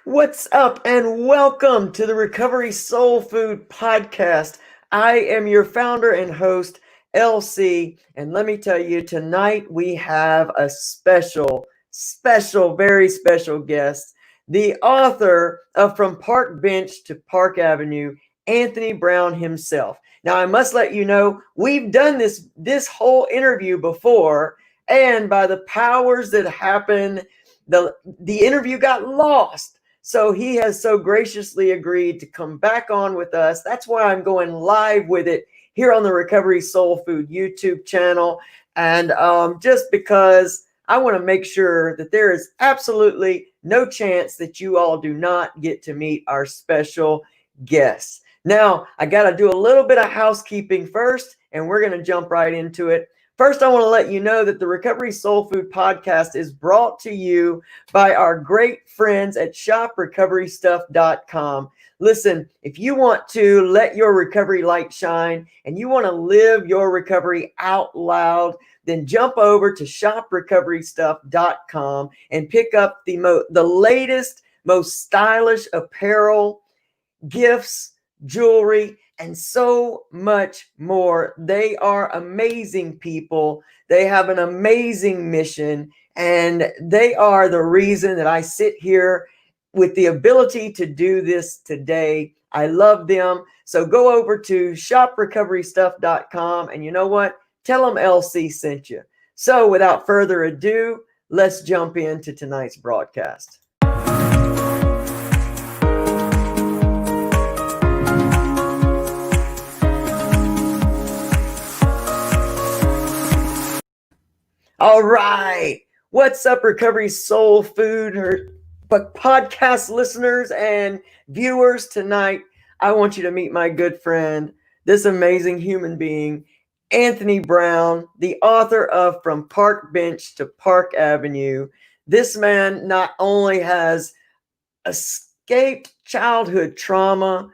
What's up, and welcome to the Recovery Soulfood Podcast. I am your founder and host, LC, and let me tell you, tonight we have a very special guest, the author of From Park Bench to Park Avenue, Anthony Brown himself. Now, I must let you know, we've done this whole interview before, and by the powers that happen, the interview got lost. So he has so graciously agreed to come back on with us. That's why I'm going live with it here on the Recovery Soul Food YouTube channel. And just because I want to make sure that there is absolutely no chance that you all do not get to meet our special guests. Now, I got to do a little bit of housekeeping first, and we're going to jump right into it. First, I want to let you know that the Recovery Soul Food Podcast is brought to you by our great friends at shoprecoverystuff.com. Listen, if you want to let your recovery light shine and you want to live your recovery out loud, then jump over to shoprecoverystuff.com and pick up the latest, most stylish apparel, gifts, jewelry, and so much more. They are amazing people. They have an amazing mission, and they are the reason that I sit here with the ability to do this today. I love them. So go over to shoprecoverystuff.com, and you know what? Tell them LC sent you. So without further ado, let's jump into tonight's broadcast. All right. What's up, Recovery Soul Food podcast listeners and viewers? Tonight, I want you to meet my good friend, this amazing human being, Anthony Brown, the author of From Park Bench to Park Avenue. This man not only has escaped childhood trauma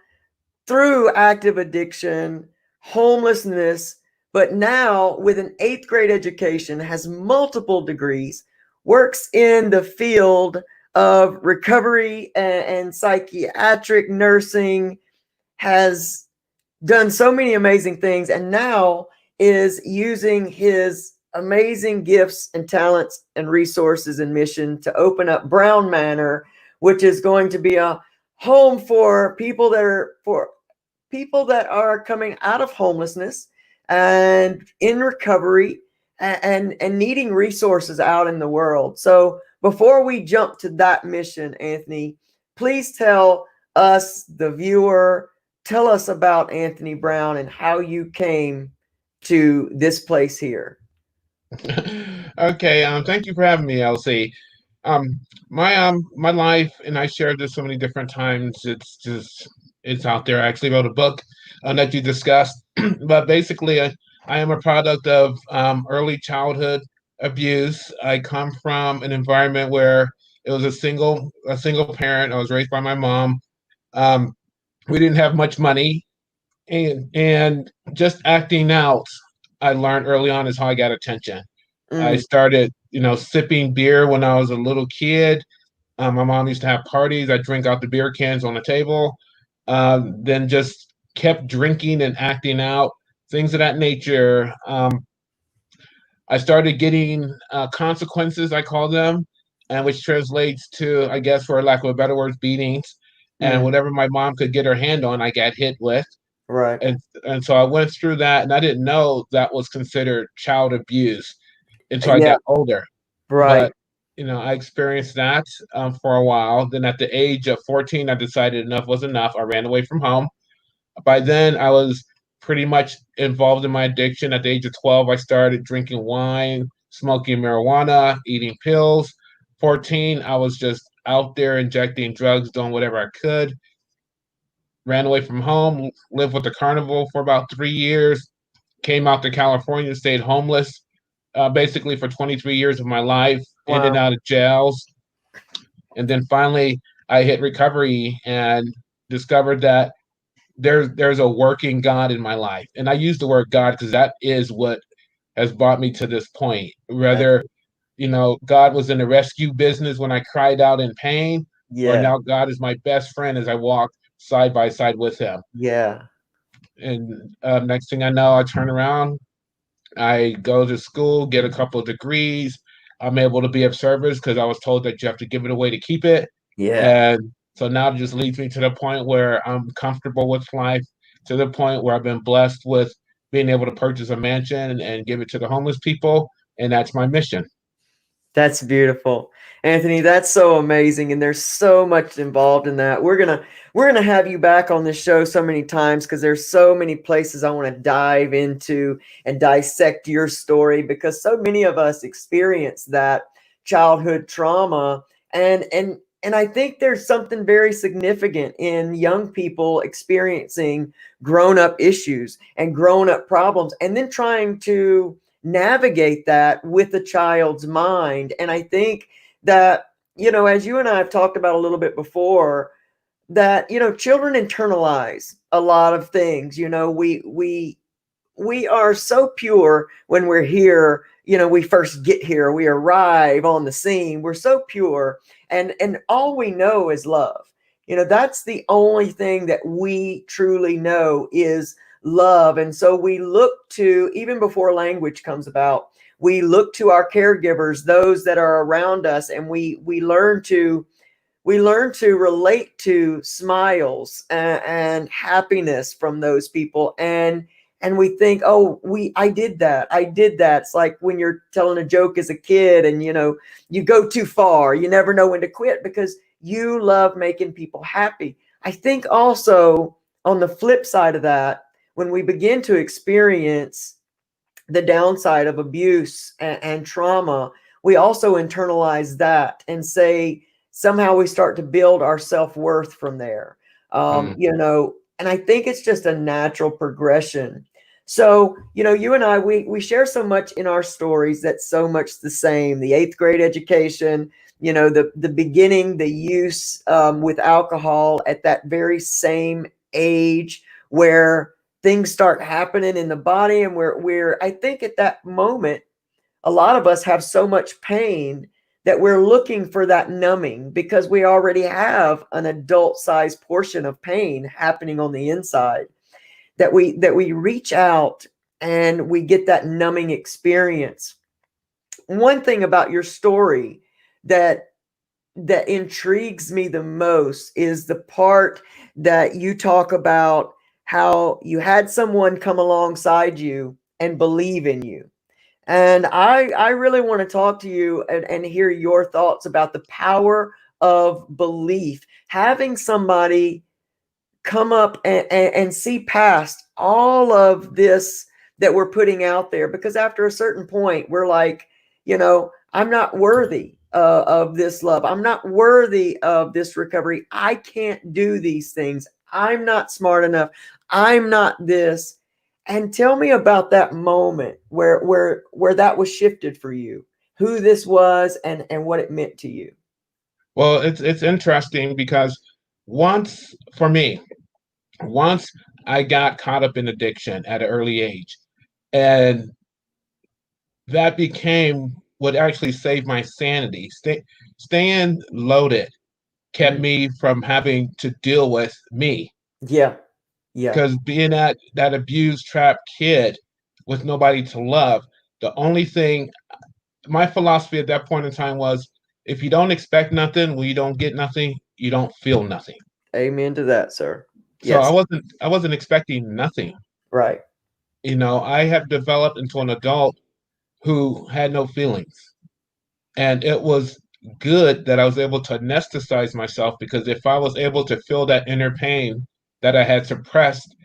through active addiction, homelessness, but now with an 8th grade education, has multiple degrees, works in the field of recovery and psychiatric nursing, has done so many amazing things, and now is using his amazing gifts and talents and resources and mission to open up Brown Manor, which is going to be a home for people that are coming out of homelessness and in recovery and needing resources out in the world. So before we jump to that mission, Anthony, please tell us, the viewer, tell us about Anthony Brown and how you came to this place here. Okay, thank you for having me, LC. My life, and I shared this so many different times. It's out there. I actually wrote a book that you discussed, but basically, I am a product of early childhood abuse. I come from an environment where it was a single parent. I was raised by my mom. We didn't have much money, and just acting out, I learned early on is how I got attention. I started, sipping beer when I was a little kid. My mom used to have parties. I drink out the beer cans on the table. Then just kept drinking and acting out, things of that nature. I started getting consequences, I call them, and which translates to, I guess, for lack of a better word, beatings. And whatever my mom could get her hand on, I got hit with. Right. And so I went through that, and I didn't know that was considered child abuse until I got older. Right. But, I experienced that for a while. Then at the age of 14, I decided enough was enough. I ran away from home. By then, I was pretty much involved in my addiction. At the age of 12, I started drinking wine, smoking marijuana, eating pills. 14, I was just out there injecting drugs, doing whatever I could. Ran away from home, lived with the carnival for about 3 years, came out to California, stayed homeless basically for 23 years of my life, in and out of jails. And then finally, I hit recovery and discovered that there's a working God in my life. And I use the word God because that is what has brought me to this point. Whether, God was in the rescue business when I cried out in pain, But Yeah. now God is my best friend as I walk side by side with him. Yeah. And next thing I know, I turn around, I go to school, get a couple of degrees. I'm able to be of service because I was told that you have to give it away to keep it. Yeah. And so now it just leads me to the point where I'm comfortable with life, to the point where I've been blessed with being able to purchase a mansion and give it to the homeless people. And that's my mission. That's beautiful. Anthony, that's so amazing, and there's so much involved in that. We're gonna have you back on this show so many times because there's so many places I want to dive into and dissect your story, because so many of us experience that childhood trauma, and I think there's something very significant in young people experiencing grown-up issues and grown-up problems and then trying to navigate that with a child's mind. And I think that, as you and I have talked about a little bit before, that, children internalize a lot of things. We are so pure when we're here. We first get here, we arrive on the scene, we're so pure, and all we know is love. That's the only thing that we truly know is love. And so we look to, even before language comes about, we look to our caregivers, those that are around us, and we learn to relate to smiles and happiness from those people. And we think, oh, I did that. It's like when you're telling a joke as a kid, and you go too far, you never know when to quit because you love making people happy. I think also, on the flip side of that, when we begin to experience the downside of abuse and trauma, we also internalize that and say, somehow we start to build our self-worth from there. Mm. And I think it's just a natural progression. So, you and I, we share so much in our stories that's so much the same. The eighth grade education, the beginning, the use with alcohol at that very same age where things start happening in the body, and we're I think at that moment a lot of us have so much pain that we're looking for that numbing, because we already have an adult sized portion of pain happening on the inside, that we reach out and we get that numbing experience. One thing about your story that intrigues me the most is the part that you talk about how you had someone come alongside you and believe in you. And I really want to talk to you and hear your thoughts about the power of belief. Having somebody come up and see past all of this that we're putting out there, because after a certain point we're like, I'm not worthy of this love, I'm not worthy of this recovery, I can't do these things, I'm not smart enough, I'm not this. And tell me about that moment where that was shifted for you, who this was, and what it meant to you. Well, it's interesting because once for me, once I got caught up in addiction at an early age, and that became what actually saved my sanity. Staying loaded kept Mm. me from having to deal with me. Yeah. Yeah. Because being that abused, trapped kid with nobody to love, the only thing, my philosophy at that point in time was, if you don't expect nothing, when you don't get nothing, you don't feel nothing. Amen to that, sir. So I Yes. wasn't expecting nothing. Right. I have developed into an adult who had no feelings. And it was good that I was able to anesthetize myself, because if I was able to feel that inner pain that I had suppressed,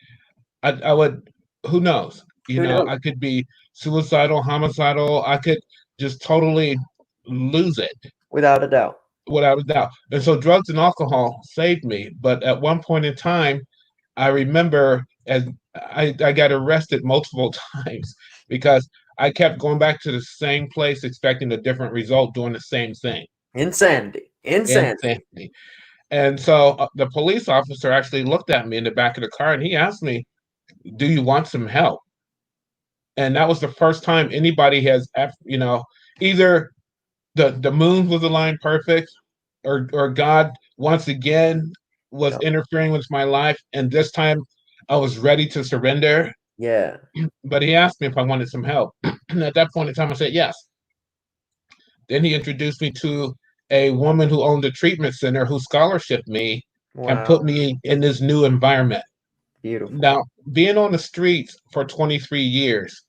I would, who knows? Who knows? I could be suicidal, homicidal. I could just totally lose it Without a doubt. without a doubt. And so drugs and alcohol saved me. But at one point in time, I remember as I got arrested multiple times because I kept going back to the same place expecting a different result, doing the same thing. Insanity. Insanity. Insanity. And so the police officer actually looked at me in the back of the car and he asked me, "Do you want some help?" And that was the first time anybody has, either the moon was aligned perfect, or God once again was Yeah. interfering with my life. And this time I was ready to surrender. Yeah. But he asked me if I wanted some help. And at that point in time, I said yes. Then he introduced me to a woman who owned a treatment center who scholarshiped me and put Wow. me in this new environment. Beautiful. Now, being on the streets for 23 years,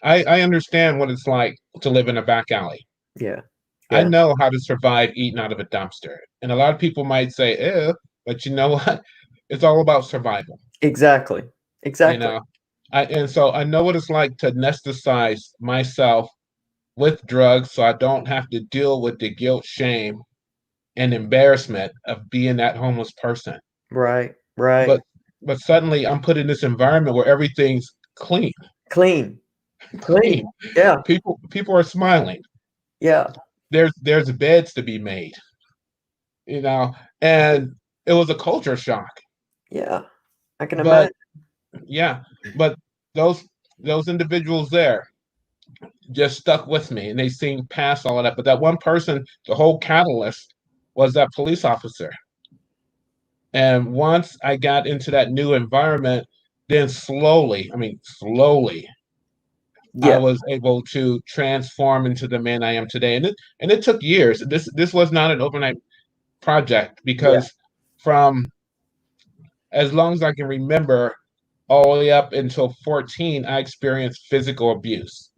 I understand what it's like to live in a back alley. Yeah. I Yeah. know how to survive eating out of a dumpster. And a lot of people might say, ew, but you know what? It's all about survival. Exactly. You Exactly. know, and so I know what it's like to anesthetize myself with drugs so I don't have to deal with the guilt, shame, and embarrassment of being that homeless person. Right. Right. But but suddenly I'm put in this environment where everything's clean, Clean. clean. Clean. Yeah. People are smiling. Yeah. There's beds to be made, and it was a culture shock. Yeah. I can But imagine. yeah, but those those individuals there just stuck with me and they seen past all of that. But that one person, the whole catalyst was that police officer. And once I got into that new environment, then slowly, I mean, slowly, I Yeah. was able to transform into the man I am today. And it took years. This was not an overnight project Yeah. because from as long as I can remember, all the way up until 14, I experienced physical abuse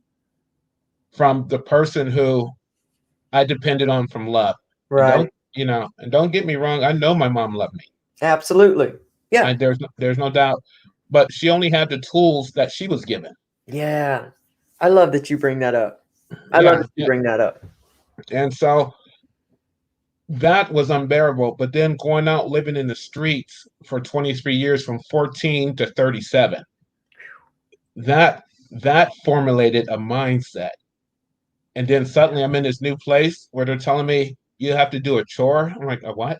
from the person who I depended on from love. And Right. don't get me wrong, I know my mom loved me. Absolutely. Yeah. There's no doubt. But she only had the tools that she was given. Yeah. I love that you bring that up. I love Yeah, that you yeah. bring that up. And so that was unbearable. But then going out living in the streets for 23 years from 14 to 37, that that formulated a mindset. And then suddenly I'm in this new place where they're telling me you have to do a chore. I'm like, a what?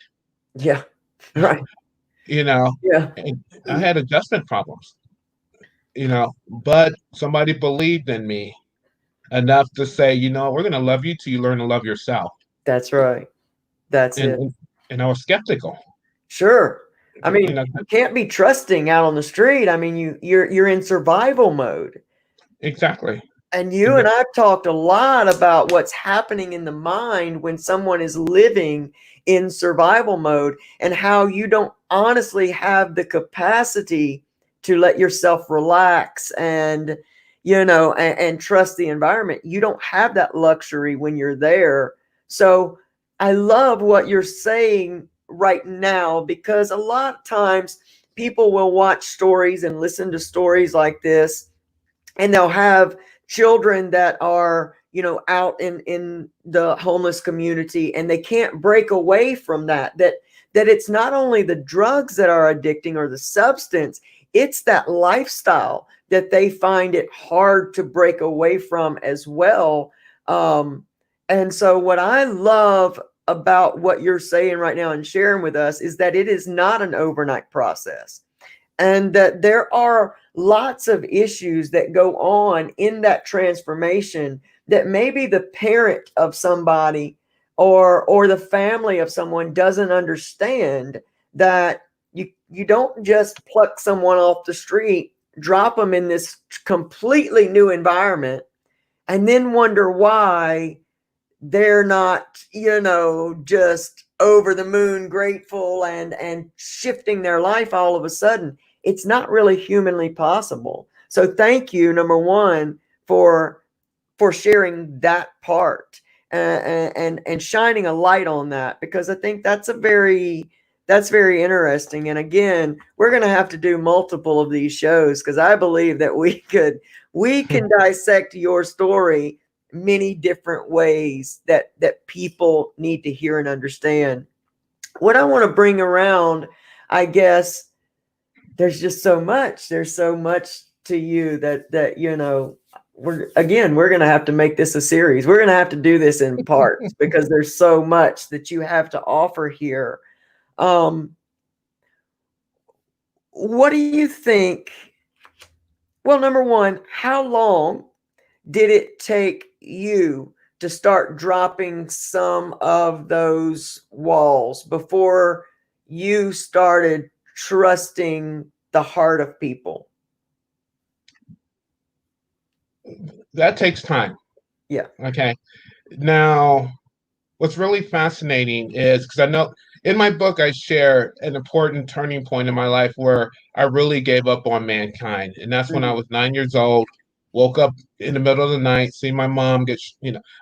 Yeah. Right. You know, Yeah. and I had adjustment problems, but somebody believed in me enough to say, we're going to love you till you learn to love yourself. That's right. That's And, it. and, and I was skeptical, Sure. I you mean, know, you can't be trusting out on the street. I mean, you're in survival mode. exactly. And you And and I've talked a lot about what's happening in the mind when someone is living in survival mode and how you don't honestly have the capacity to let yourself relax and and trust the environment. You don't have that luxury when you're there. So I love what you're saying right now, because a lot of times people will watch stories and listen to stories like this, and they'll have children that are out in the homeless community, and they can't break away from that it's not only the drugs that are addicting or the substance, it's that lifestyle that they find it hard to break away from as well. And so what I love about what you're saying right now and sharing with us is that it is not an overnight process, and that there are lots of issues that go on in that transformation that maybe the parent of somebody or the family of someone doesn't understand. That you don't just pluck someone off the street, drop them in this completely new environment, and then wonder why they're not just over the moon grateful and shifting their life all of a sudden. It's not really humanly possible. So thank you, number one, for sharing that part, and shining a light on that, because I think that's very interesting. And again, we're going to have to do multiple of these shows, because I believe that we can dissect your story many different ways that people need to hear and understand. What I want to bring around, I guess, there's so much to you that we're going to have to make this a series. We're going to have to do this in parts, because there's so much that you have to offer here. um what do you think? Well, number one, how long did it take you to start dropping some of those walls before you started trusting the heart of people? That takes time. Yeah. Okay. Now, what's really fascinating is because I know in my book, I share an important turning point in my life where I really gave up on mankind. And that's when I Mhm. was 9 years old, woke up in the middle of the night, see my mom get,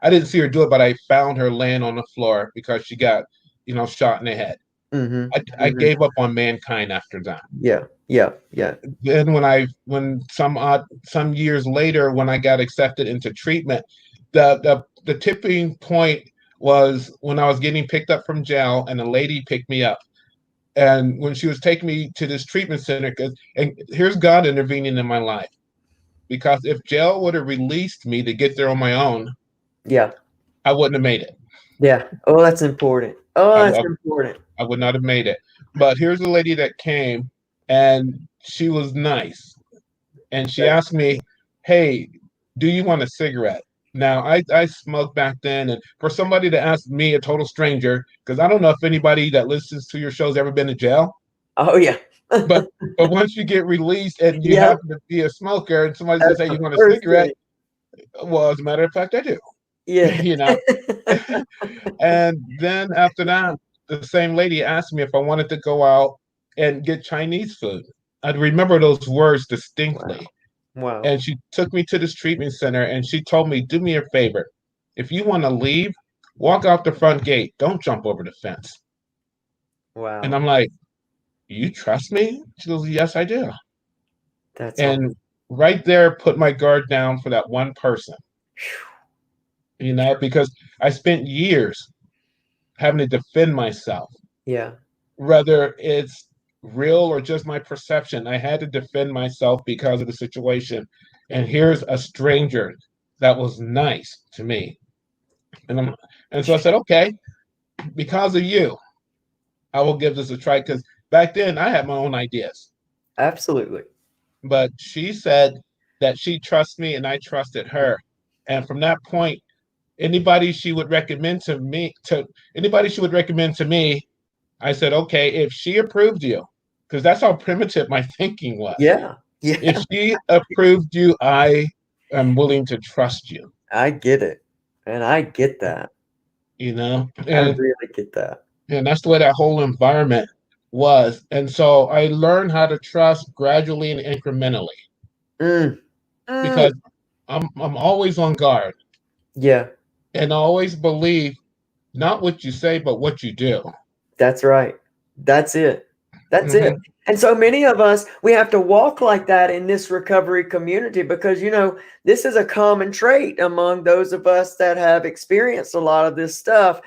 I didn't see her do it, but I found her laying on the floor because she got, shot in the head. Mhm. I Mhm. gave up on mankind after that. Yeah. Yeah. Yeah. Then when some years later, when I got accepted into treatment, the tipping point was when I was getting picked up from jail, and a lady picked me up. And when she was taking me to this treatment center, and here's God intervening in my life, because if jail would have released me to get there on my own, Yeah. I wouldn't have made it. Yeah. Oh, that's important. Oh, I, that's I, important. I would not have made it. But here's a lady that came, and she was nice. And she Okay. asked me, "Hey, do you want a cigarette?" Now, I smoked back then, and for somebody to ask me, a total stranger, because I don't know if anybody that listens to your show's ever been to jail, Oh, yeah. but once you get released and you Yep. happen to be a smoker, and somebody says, That's "Hey, the you want a first cigarette?" thing. Well, as a matter of fact, I do. Yeah. you know. And then after that, the same lady asked me if I wanted to go out and get Chinese food. I remember those words Wow. distinctly. Wow. And she took me to this treatment center and she told me, "Do me a favor. If you want to leave, walk out the front gate. Don't jump over the fence." And Wow. I'm like, "You trust me?" She goes, "Yes, I do." That's all. And right there, put my guard down for that one person, because I spent years having to defend myself, Yeah. whether it's real or just my perception. I had to defend myself because of the situation. And here's a stranger that was nice to me. And so I said, "Okay, because of you, I will give this a try." Because back then I had my own ideas. Absolutely. But she said that she trusts me and I trusted her. And from that point, anybody she would recommend to me, I said, "Okay, if she approved you," because that's how primitive my thinking was. Yeah. If Yeah. she approved you, I am willing to trust you, I get it. And I get that. you know? I And really get that. that's the way that whole environment was. And so I learned how to trust gradually and incrementally Mm. Mm. because I'm always on guard Yeah. and I always believe not what you say, but what you do. That's right. That's it. That's it. Hmm. And so many of us, we have to walk like that in this recovery community because, this is a common trait among those of us that have experienced a lot of this stuff.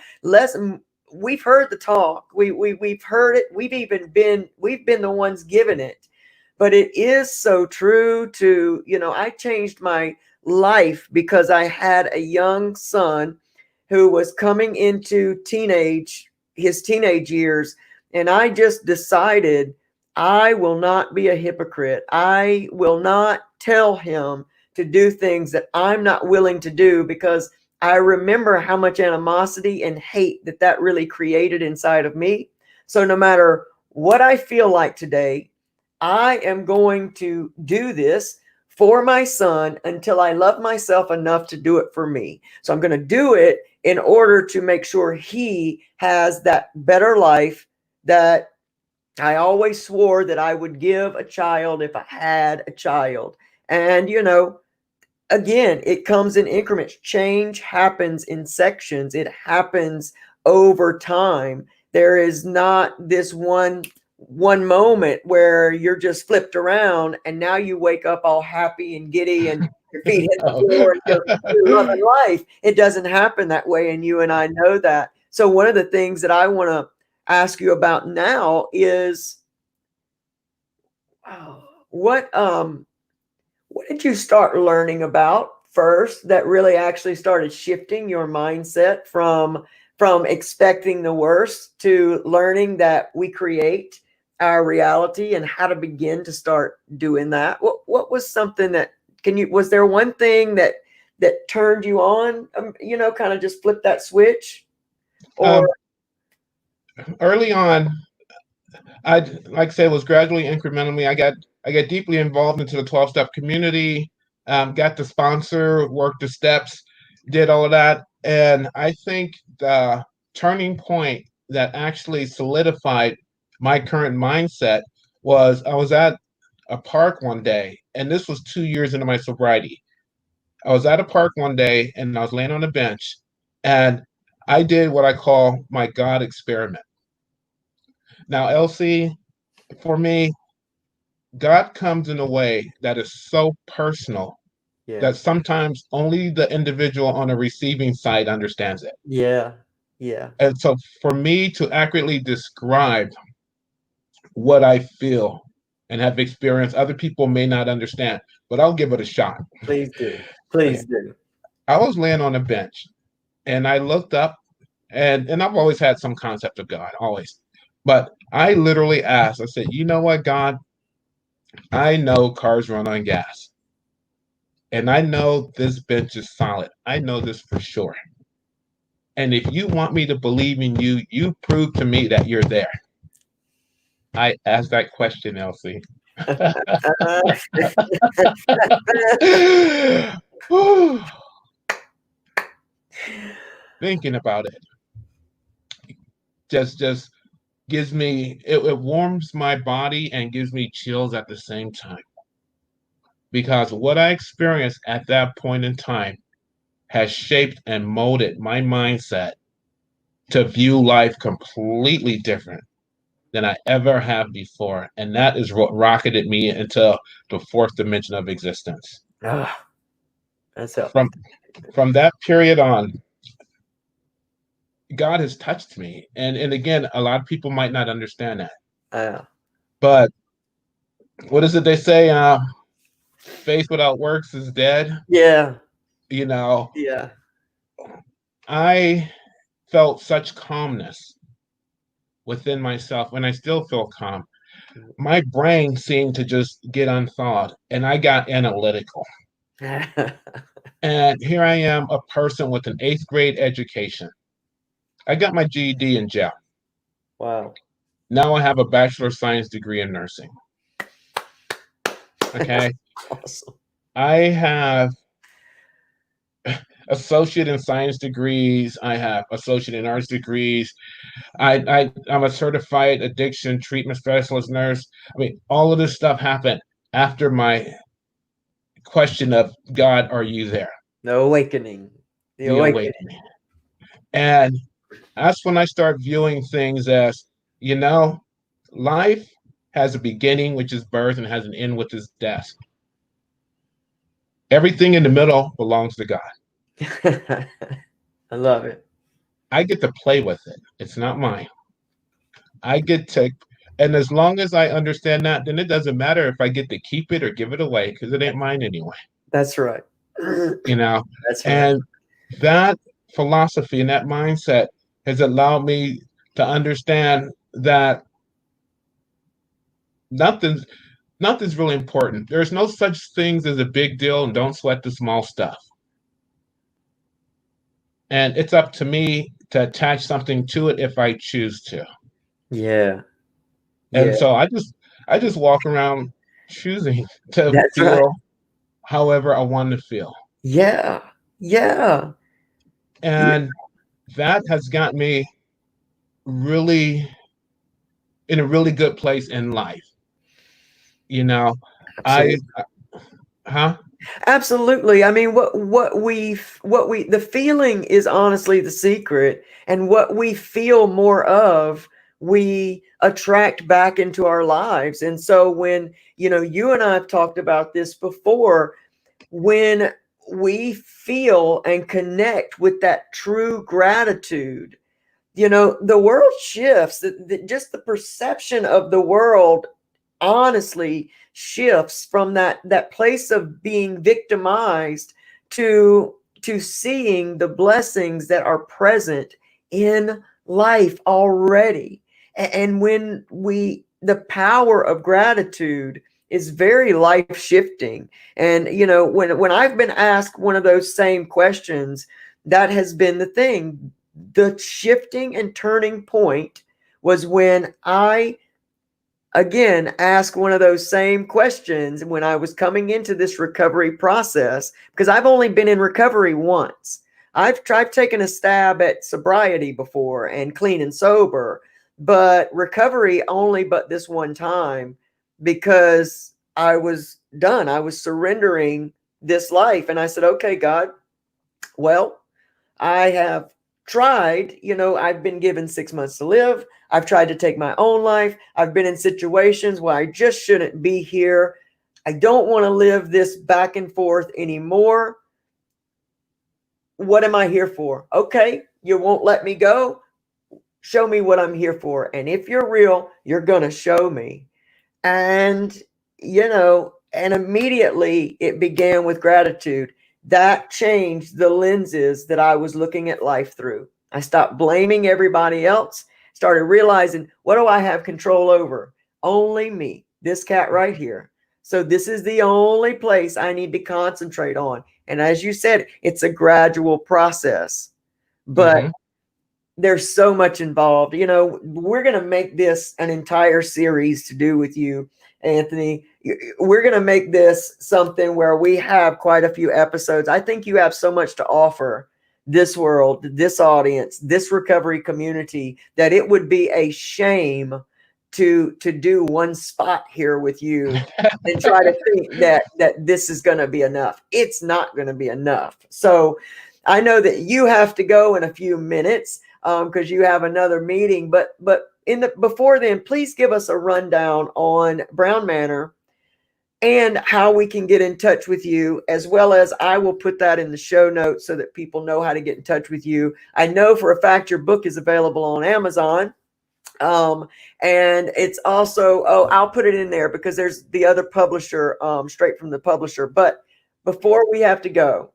We've heard the talk. We've heard it. We've been the ones giving it. But it is so true I changed my life because I had a young son who was coming into his teenage years. And I just decided I will not be a hypocrite. I will not tell him to do things that I'm not willing to do because I remember how much animosity and hate that really created inside of me. So no matter what I feel like today, I am going to do this for my son until I love myself enough to do it for me. So I'm going to do it in order to make sure he has that better life that I always swore that I would give a child if I had a child. And, again, it comes in increments. Change happens in sections, it happens over time. There is not this one moment where you're just flipped around and now you wake up all happy and giddy and your feet hit the floor and you're loving life. It doesn't happen that way, and you and I know that. So one of the things that I want to ask you about now is what what did you start learning about first that really actually started shifting your mindset from expecting the worst to learning that we create our reality and how to begin to start doing that? What was something that was there one thing that turned you on, kind of just flip that switch? Or Um, Early on, I like I said, it was gradually, incrementally. I got deeply involved into the 12-step community. Got the sponsor, worked the steps, did all of that, and I think the turning point that actually solidified my current mindset was I was at a park one day, and this was 2 years into my sobriety. I was at a park one day, and I was laying on a bench, and I did what I call my God experiment. Now, Elsie, for me, God comes in a way that is so personal yeah, that sometimes only the individual on the receiving side understands it. yeah, yeah. And so for me to accurately describe what I feel and have experienced, other people may not understand, but I'll give it a shot. Please do. Okay. Please do. I was laying on a bench and I looked up, and I've always had some concept of God, always. But I literally asked, I said, you know what, God, I know cars run on gas. And I know this bench is solid. I know this for sure. And if you want me to believe in you, you prove to me that you're there. I asked that question, Elsie. Thinking about it just gives me it warms my body and gives me chills at the same time. Because what I experienced at that point in time has shaped and molded my mindset to view life completely different than I ever have before. And that is what rocketed me into the fourth dimension of existence. Ah, that's helpful. From that period on, God has touched me. And again, a lot of people might not understand that. But what is it they say? Faith without works is dead. yeah, You know, yeah. I felt such calmness within myself, and I still feel calm. My brain seemed to just get unthawed, and I got analytical. And here I am, a person with an eighth grade education. I got my GED in jail. Wow. Now I have a Bachelor of Science degree in nursing. Okay. Awesome. I have associate in science degrees. I have associate in arts degrees. I'm a certified addiction treatment specialist nurse. I mean, all of this stuff happened after my question of God, are you there? The awakening. The The awakening. awakening. And that's when I start viewing things as, you know, life has a beginning, which is birth, and has an end, which is death. Everything in the middle belongs to God. I love it. I get to play with it. It's not mine. I get to, and as long as I understand that, then it doesn't matter if I get to keep it or give it away because it ain't mine anyway. That's right. You know, That's right. and that philosophy and that mindset has allowed me to understand that nothing's nothing's really important. There's no such things as a big deal, and don't sweat the small stuff. And it's up to me to attach something to it if I choose to. Yeah. And Yeah. so I just walk around choosing to That's right. feel however I want to feel. Yeah. Yeah. And that has got me really in a really good place in life. You know, I Absolutely. huh? Absolutely. I mean, the feeling is honestly the secret, and what we feel more of, we attract back into our lives. And so when, you and I have talked about this before, when we feel and connect with that true gratitude, the world shifts. Just the perception of the world honestly shifts from that place of being victimized to seeing the blessings that are present in life already. And when the power of gratitude is very life shifting. And when I've been asked one of those same questions, that has been the thing. The shifting and turning point was when I again asked one of those same questions when I was coming into this recovery process, because I've only been in recovery once. I've taken a stab at sobriety before and clean and sober, but recovery only but this one time, because I was done. I was surrendering this life. And I said, okay, God, well, I have tried, I've been given 6 months to live. I've tried to take my own life. I've been in situations where I just shouldn't be here. I don't want to live this back and forth anymore. What am I here for? Okay, you won't let me go. Show me what I'm here for. And if you're real, you're going to show me. And, and immediately it began with gratitude. That changed the lenses that I was looking at life through. I stopped blaming everybody else, started realizing, what do I have control over? Only me, this cat right here. So this is the only place I need to concentrate on. And as you said, it's a gradual process, but there's so much involved. We're going to make this an entire series to do with you, Anthony. We're going to make this something where we have quite a few episodes. I think you have so much to offer this world, this audience, this recovery community, that it would be a shame to do one spot here with you and try to think that this is going to be enough. It's not going to be enough. So I know that you have to go in a few minutes because you have another meeting, but before then, please give us a rundown on Brown Manor and how we can get in touch with you, as well as I will put that in the show notes so that people know how to get in touch with you. I know for a fact your book is available on Amazon. And it's also, I'll put it in there because there's the other publisher, straight from the publisher. But before we have to go,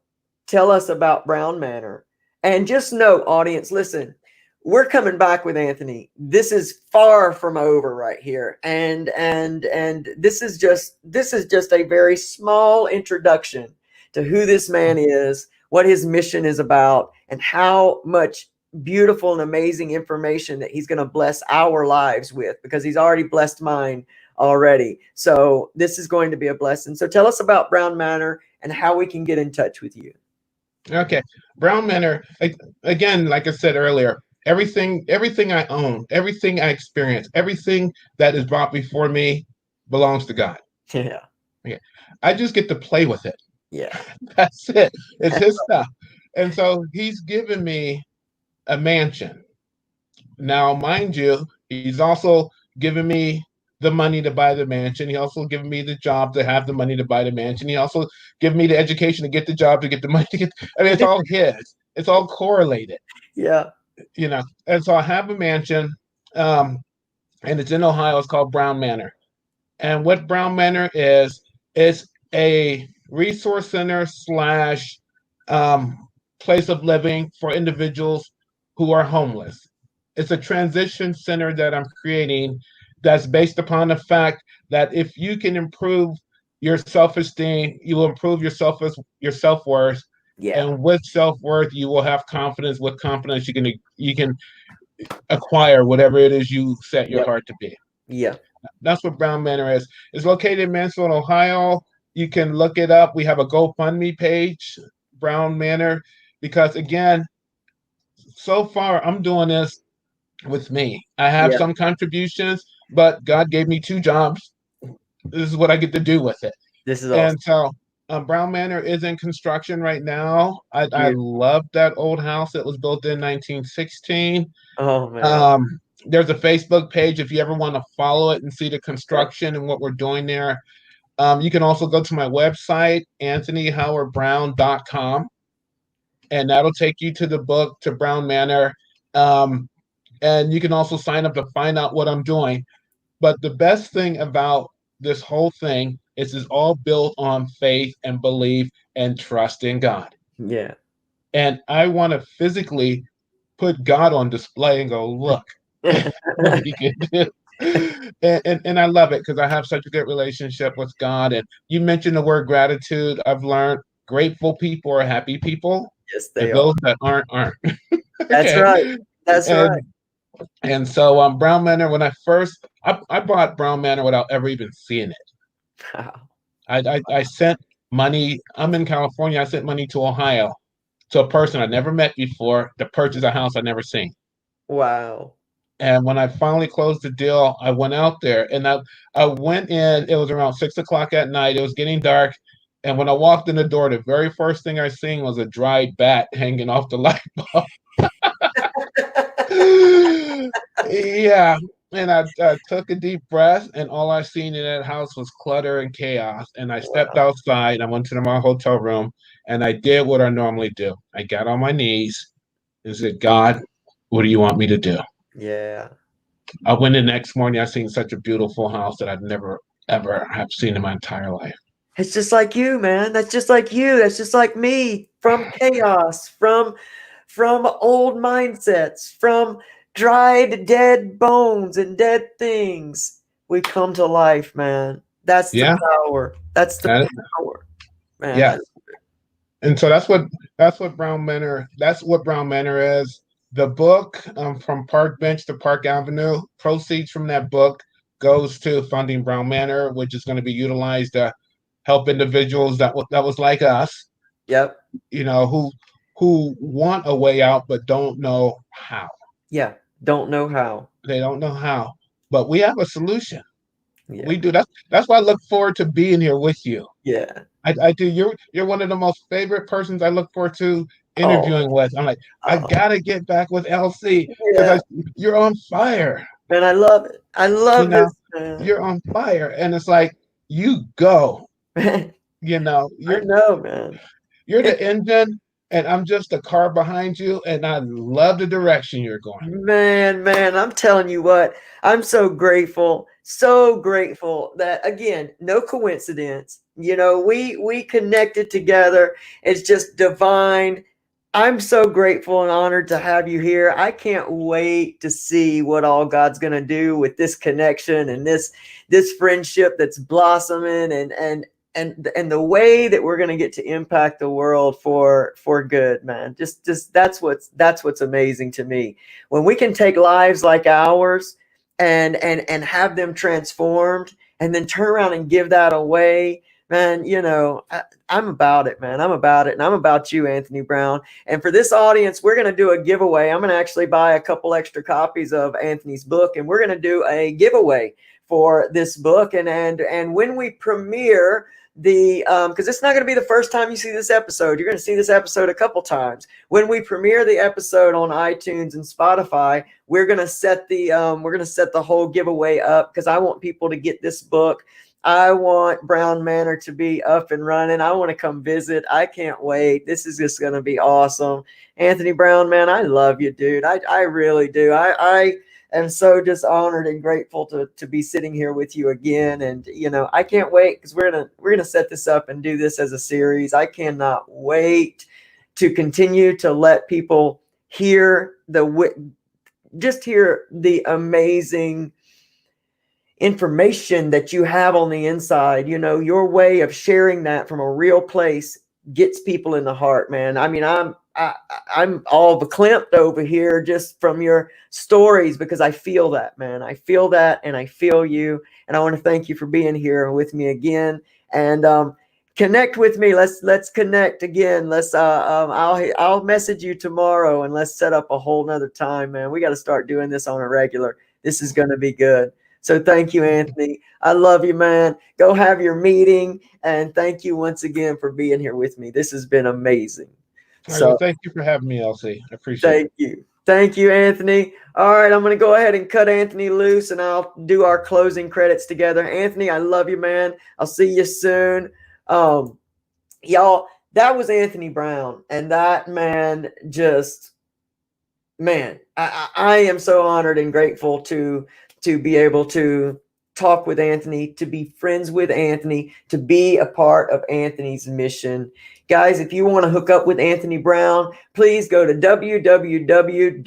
tell us about Brown Manor. And just know, audience, listen, we're coming back with Anthony. This is far from over right here. And this is just a very small introduction to who this man is, what his mission is about, and how much beautiful and amazing information that he's going to bless our lives with, because he's already blessed mine already. So this is going to be a blessing. So tell us about Brown Manor and how we can get in touch with you. Okay. Brown Manor, again, like I said earlier, everything I own, everything I experience, everything that is brought before me belongs to God. Yeah. Okay. I just get to play with it. Yeah. That's it. It's his stuff. And so he's given me a mansion. Now, mind you, he's also given me the money to buy the mansion. He also given me the job to have the money to buy the mansion. He also given me the education to get the job, to get the money to get. I mean, it's all his. It's all correlated. Yeah. And so I have a mansion, and it's in Ohio. It's called Brown Manor. And what Brown Manor is a resource center slash place of living for individuals who are homeless. It's a transition center that I'm creating that's based upon the fact that if you can improve your self-esteem, you will improve your self-worth. Yeah. And with self-worth, you will have confidence. With confidence, you can acquire whatever it is you set your heart to be. Yeah. That's what Brown Manor is. It's located in Mansfield, Ohio. You can look it up. We have a GoFundMe page, Brown Manor, because again, so far I'm doing this with me. I have some contributions, but God gave me 2 jobs. This is what I get to do with it. This is awesome. And so Brown Manor is in construction right now. I love that old house that was built in 1916. Oh, man. There's a Facebook page if you ever want to follow it and see the construction and what we're doing there. You can also go to my website, anthonyhowardbrown.com, and that'll take you to the book, to Brown Manor. And you can also sign up to find out what I'm doing. But the best thing about this whole thing is it's all built on faith and belief and trust in God. Yeah. And I want to physically put God on display and go, look what he can do. And I love it because I have such a good relationship with God. And you mentioned the word gratitude. I've learned grateful people are happy people, Yes, and they are. those that aren't. That's Okay. right. That's right. And and so Brown Manor, when I bought Brown Manor without ever even seeing it. Wow. I sent money. I'm in California. I sent money to Ohio to a person I never met before to purchase a house I'd never seen. Wow. And when I finally closed the deal, I went out there and I went in. It was around 6 o'clock at night. It was getting dark. And when I walked in the door, the very first thing I seen was a dried bat hanging off the light bulb. Yeah. And I took a deep breath, and all I seen in that house was clutter and chaos. And I stepped Wow. outside. I went to my hotel room, and I did what I normally do. I got on my knees and said, God, what do you want me to do? Yeah. I went in the next morning. I seen such a beautiful house that I'd never ever have seen in my entire life. It's just like you, man. That's just like you. That's just like me. From chaos, from old mindsets, from dried dead bones and dead things, we come to life, man. That's the Yeah, power. That's the that, power, man. yeah. And so that's what Brown Manor is. The book, from Park Bench to Park Avenue, proceeds from that book goes to funding Brown Manor, which is going to be utilized to help individuals that was like us, Yep. who want a way out but don't know how. Yeah. Don't know how. They don't know how, but we have a solution. Yeah. We do. That's why I look forward to being here with you. Yeah. I do. You're one of the most favorite persons I look forward to Oh, interviewing with. I'm like, I oh. gotta get back with LC because Yeah. you're on fire. Man, I love it. I You love know, this, man. you're on fire, and it's like you go. Man, You know, I know, man. you're It, the engine, and I'm just the car behind you, and I love the direction you're going. man, I'm telling you what, I'm so grateful that again, no coincidence. We connected together. It's just divine. I'm so grateful and honored to have you here. I can't wait to see what all God's going to do with this connection and this friendship that's blossoming and the way that we're going to get to impact the world for good, man. Just that's what's amazing to me. When we can take lives like ours and have them transformed and then turn around and give that away, man, I'm about it, man. I'm about it. And I'm about you, Anthony Brown. And for this audience, we're going to do a giveaway. I'm going to actually buy a couple extra copies of Anthony's book, and we're going to do a giveaway for this book. And when we premiere because it's not going to be the first time you see this episode. You're going to see this episode a couple times. When we premiere the episode on iTunes and Spotify, we're going to set the whole giveaway up because I want people to get this book. I want Brown Manor to be up and running. I want to come visit. I can't wait. This is just going to be awesome. Anthony Brown, man, I love you, dude. I really do. I am so just honored and grateful to be sitting here with you again. And, I can't wait because we're going to set this up and do this as a series. I cannot wait to continue to let people hear hear the amazing information that you have on the inside. Your way of sharing that from a real place gets people in the heart, man. I mean, I'm all verklempt over here just from your stories because I feel that, man. I feel that, and I feel you. And I want to thank you for being here with me again. And connect with me. Let's connect again. I'll message you tomorrow, and let's set up a whole nother time, man. We got to start doing this on a regular. This is going to be good. So thank you, Anthony. I love you, man. Go have your meeting. And thank you once again for being here with me. This has been amazing. All right, well, So thank you for having me, LC. I appreciate it. thank you. Thank you, Anthony. All right, I'm going to go ahead and cut Anthony loose, and I'll do our closing credits together. Anthony, I love you, man. I'll see you soon. Y'all, that was Anthony Brown. And that man I am so honored and grateful to be able to talk with Anthony, to be friends with Anthony, to be a part of Anthony's mission. Guys, if you want to hook up with Anthony Brown, please go to www.howard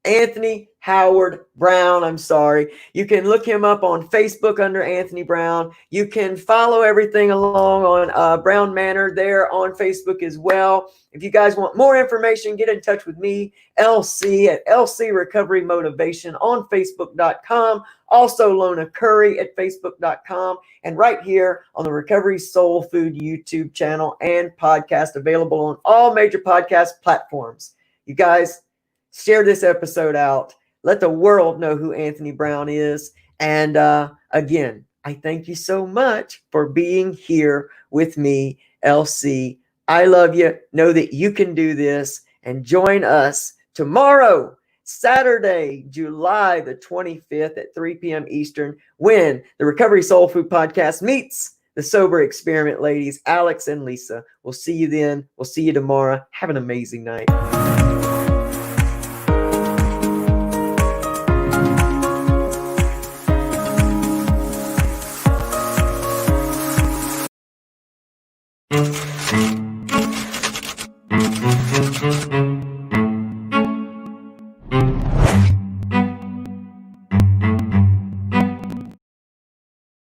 Anthony Howard Brown. I'm sorry. You can look him up on Facebook under Anthony Brown. You can follow everything along on Brown Manor there on Facebook as well. If you guys want more information, get in touch with me, LC, at LC Recovery Motivation on Facebook.com. Also, Lona Curry at Facebook.com. And right here on the Recovery Soul Food YouTube channel and podcast, available on all major podcast platforms. You guys, share this episode out. Let the world know who Anthony Brown is. And again, I thank you so much for being here with me, LC. I love you. Know that you can do this. And join us tomorrow, Saturday, July the 25th at 3 p.m. Eastern, when the Recovery Soul Food Podcast meets the Sober Experiment ladies, Alex and Lisa. We'll see you then. We'll see you tomorrow. Have an amazing night.